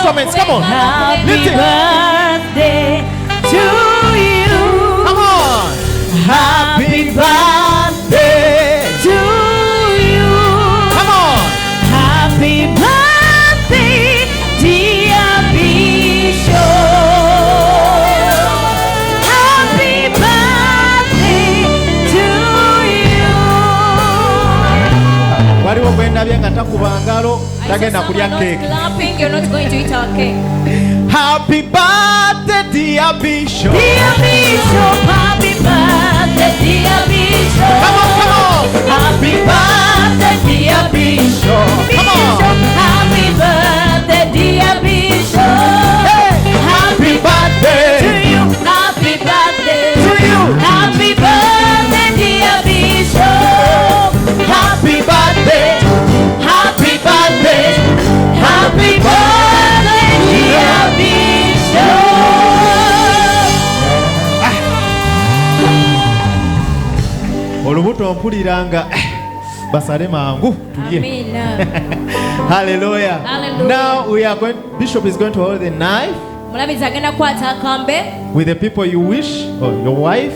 instruments. Come on. Happy Lift it. birthday to you. Come on. Happy birthday to you. Come on. Happy birthday, dear Bishop. Happy birthday to you. Waliwo gwenda byenga takubangalo tagenda kulya cake. Clapping, you're not going to eat our cake. Happy birthday, dear Bishop. Dear Bishop, happy birthday, dear Bishop. Come on, come on. Happy birthday, dear Bishop. Come on. Happy birthday, dear Bishop. Hey. Happy birthday To you, happy birthday to you. Happy birthday, dear Bishop. Happy birthday. Happy birthday. Happy birthday, dear Bishop. Olubuto mpuliranga basale mangu tulye. Amen. Hallelujah. Hallelujah. Now we are going. Bishop is going to hold the knife Mulabizi agenda kukwata akambe with the people you wish, or your wife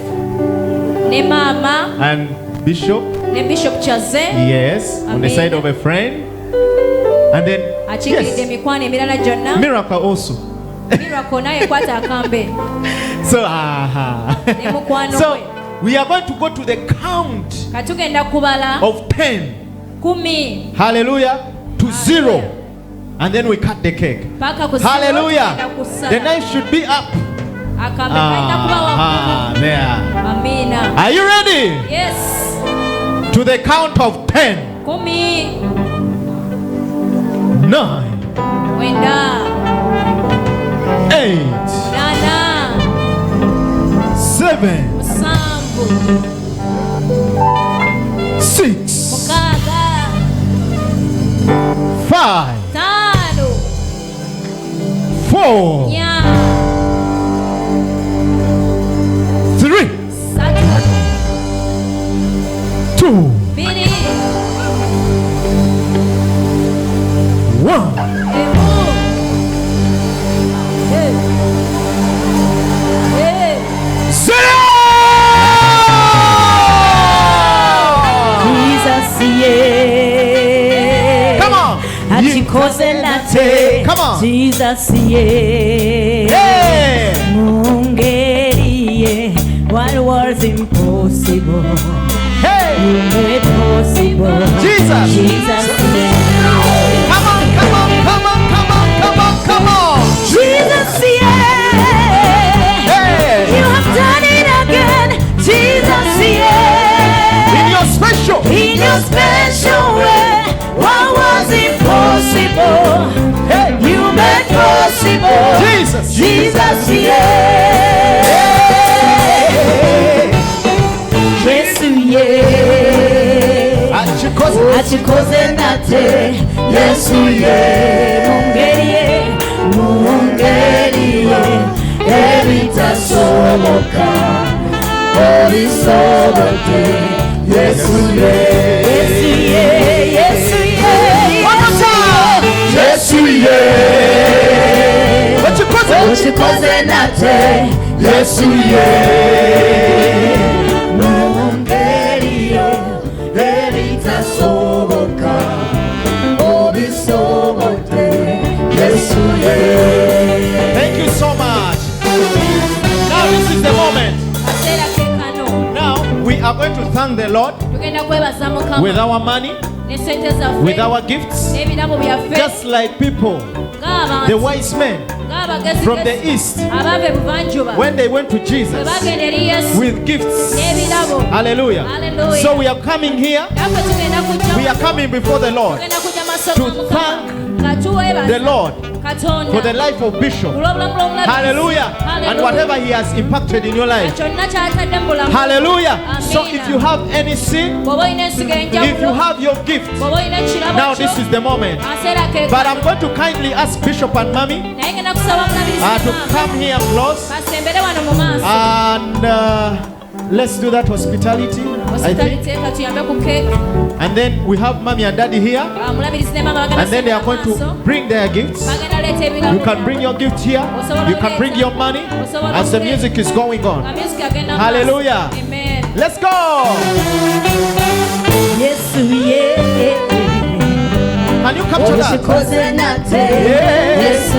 ne maama and Bishop. ne Bishop Chaze Yes, on the Amen. side of a friend, and then akiikiridde yes, emikwano emirala gyonna miracle also. Miracle naye kwata akambe So, ne mukwano so we we are going to go to the count katugenda kubala of 10. 10 Hallelujah. To 0. And then we cut the cake. paka ku Hallelujah. tugenda kusala. The knife should be up. akambe kalina kuba waggulu. There. Amina. Are you ready? Yes. To the count of 10. 10 9, wenda 8, 8 7, 7 6, 6 5, 5 4, 4 3, 2, 2 1. Achikoze nate Come on. Jesus ye Hey. Mungeri ye what was impossible Hey. you made possible Jesus. Jesus ye Come on, come on, come on, come on, come on, come on. Jesus ye Hey. you have done it again Jesus ye In your special way what was impossible Hey. you made possible Jesus. Jesus yeah Yesu yeah achikoze nate Yesu yeah mungeri ye ebitasoboka obisoboke Yesu yeah One more time. Yesu yeah uchikoze nate Yesu yeah mungeri ye ebitasoboka obisoboke Yesu yeah. Thank you so much. Now this is the moment. Kaseera kekano Now we are going to thank the Lord tugenda kwebaza Mukama with our money, ne sente zaffe with our gifts, n'ebirabo byaffe just like people, the ng'abantu wise men ng'abagezi from the east, abaava ebuvanjuba when they went to bwe Jesus bagenda eri Yesu with gifts. n'ebirabo. Hallelujah. Hallelujah. So we are coming here. Naffe tugenda kujja We are coming before the Lord tugenda kujja maaso to ga Mukama thank nga tuweebaza the Lord Katonda for the life of Bishop. kulw'obulamu bw'omulabizi. Hallelujah. And whatever he has impacted in your life. kyonna ky'atadde mu bulamu. Hallelujah. So Amina. if you have any sin, bw'oba olina ensigo if you enjawulo have your gift, bw'oba olina ekirabo now kyo this is the moment. akaseera ke But I'm going to kindly ask Bishop and Mommy naye ngenda kusaba to mulabirizi come here close basembere wano mu maaso and Let's do that hospitality. I think. And then we have mommy and daddy here. And then they are going to bring their gifts. You can bring your gift here. You can bring your money as the music is going on. Hallelujah. Amen. Let's go. Yes, yeah. Can you capture that? Yes,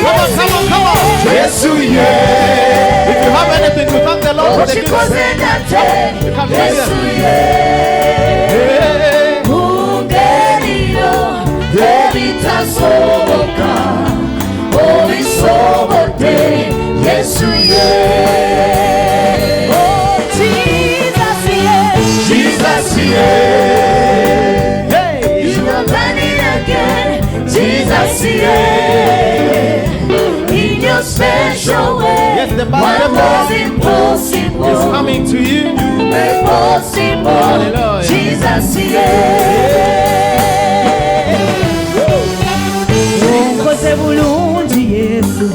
Come on. Yes, yeah. If you have anything to thank the Lord for the gift, you can bring them. Jesus, yeah. Hey. You are running again. Jesus, yeah. In your special way. Yes, the what was impossible is coming to you. You made possible. Hallelujah. Jesus, yeah. Onkoze bulungi Yesu.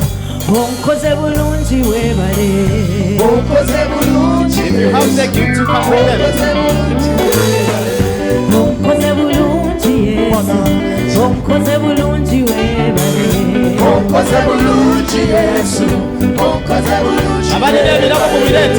Onkoze bulungi webale. Onkoze bulungi. If you have the gift, you can bring them. Onkoze bulungi Yesu. Onkoze bulungi webale. Onkoze bulungi Yesu. Onkoze bulungi. Abali nebirabo mubirete.